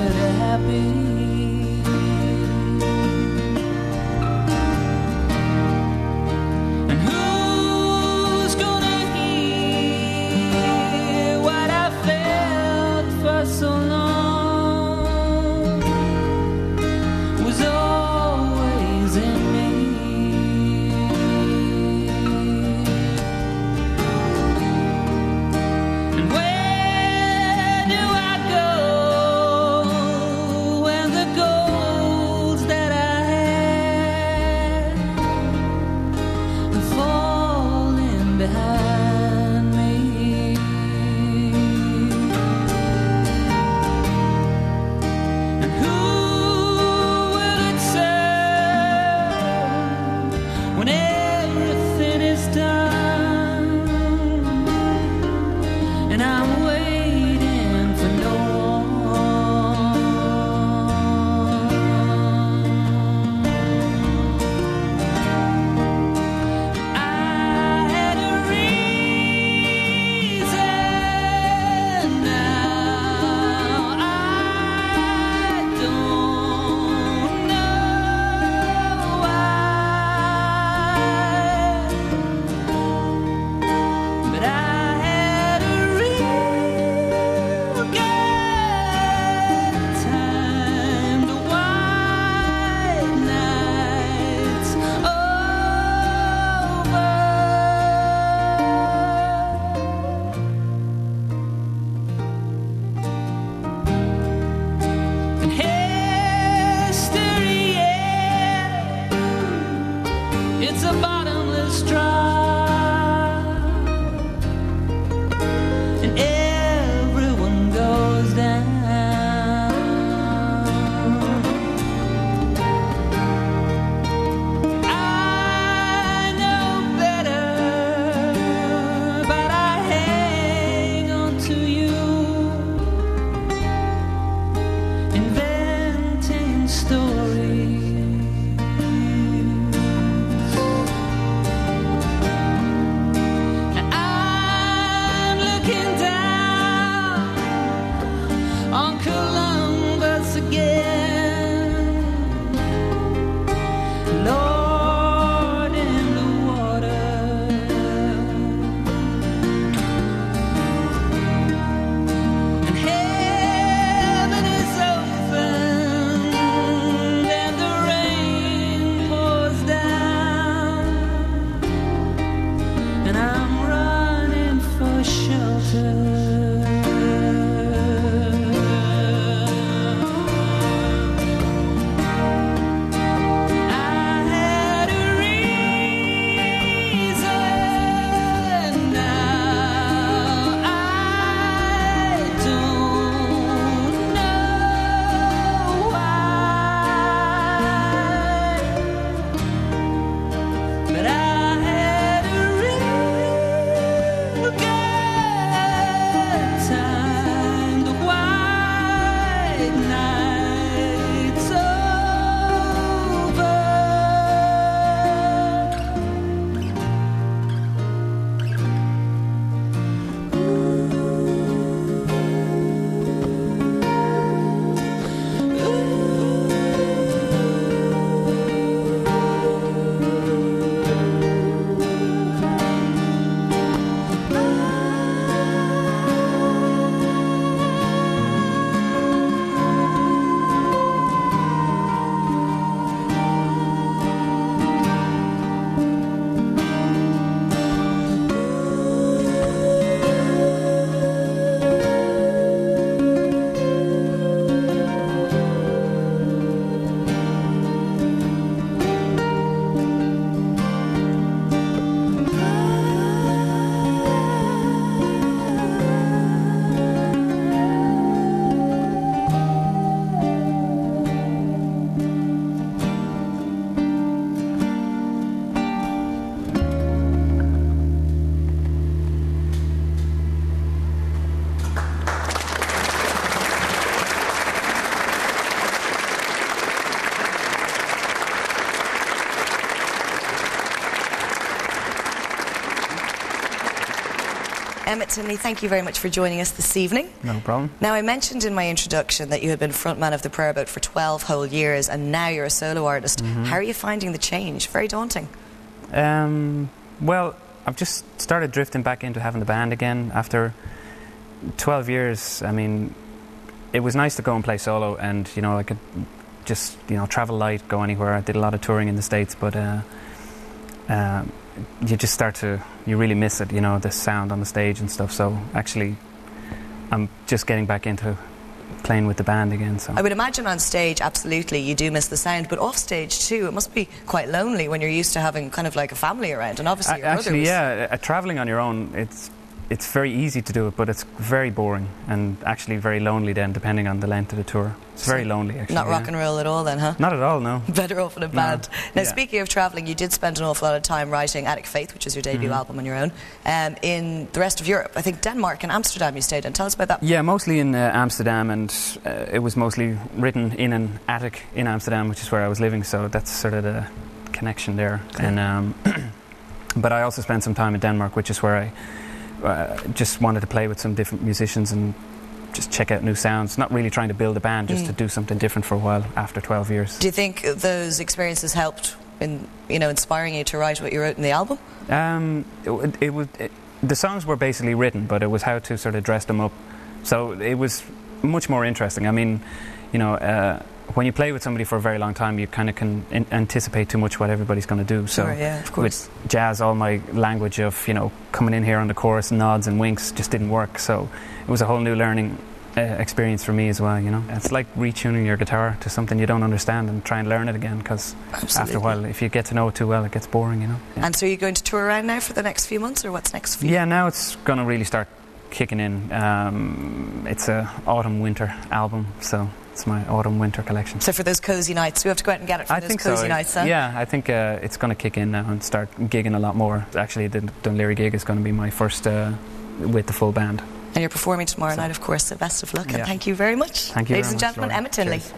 pretty happy. And who's gonna hear what I felt for so long was always in me. And where do I go when the goals that I had are falling behind me? And who will it serve when everything is done? And I'm waiting for no one. I had a reason, now I don't know why, but I had a real good time. The white night's over. And history, yeah, it's a bottomless drop, and everyone goes down. I know better, but I hang on to you, inventing stories. And I'm looking down on Columbus again, Lord in the water. And heaven is open, and the rain pours down, and I'm running for shelter. I had a reason, now I don't know why, but I had a real good time. The white night's over. Emmett Tinley, thank you very much for joining us this evening. No problem. Now, I mentioned in my introduction that you had been frontman of the Prayer Boat for 12 whole years, and now you're a solo artist. How are you finding the change? Very daunting. Well, I've just started drifting back into having the band again after 12 years. I mean, it was nice to go and play solo, and I could just travel light, go anywhere. I did a lot of touring in the States, but you just you really miss it, the sound on the stage and stuff. So actually, I'm just getting back into playing with the band again. So I would imagine on stage, absolutely, you do miss the sound, but off stage too, it must be quite lonely when you're used to having kind of like a family around, and obviously your actually, brother was... traveling on your own, it's very easy to do it, but it's very boring and actually very lonely then, depending on the length of the tour. It's very lonely, actually. Not rock and roll at all then, huh? Not at all, no. Better off in a band. No. Now, speaking of travelling, you did spend an awful lot of time writing Attic Faith, which is your debut album on your own, in the rest of Europe. I think Denmark and Amsterdam you stayed in. Tell us about that. Yeah, mostly in Amsterdam, and it was mostly written in an attic in Amsterdam, which is where I was living, so that's sort of the connection there. Okay. And but I also spent some time in Denmark, which is where I just wanted to play with some different musicians and just check out new sounds, not really trying to build a band, just to do something different for a while after 12 years. Do you think those experiences helped in inspiring you to write what you wrote in the album? The songs were basically written, but it was how to sort of dress them up, so it was much more interesting. I mean, when you play with somebody for a very long time, you kind of can anticipate too much what everybody's going to do. So sure, yeah, of course. With jazz, all my language of coming in here on the chorus, nods and winks just didn't work. So it was a whole new learning experience for me as well. It's like retuning your guitar to something you don't understand and try and learn it again, because after a while, if you get to know it too well, it gets boring. Yeah. And so, are you going to tour around now for the next few months, or what's next for you? Yeah, now it's going to really start kicking in. It's a autumn-winter album, so it's my autumn-winter collection. So for those cosy nights, we have to go out and get it for those cosy nights, huh? Yeah, I think it's going to kick in now and start gigging a lot more. Actually, the Laoghaire gig is going to be my first with the full band. And you're performing tomorrow night, of course, so best of luck, and thank you very much. Thank you. Ladies and gentlemen, Emmett Tinley. Cheers.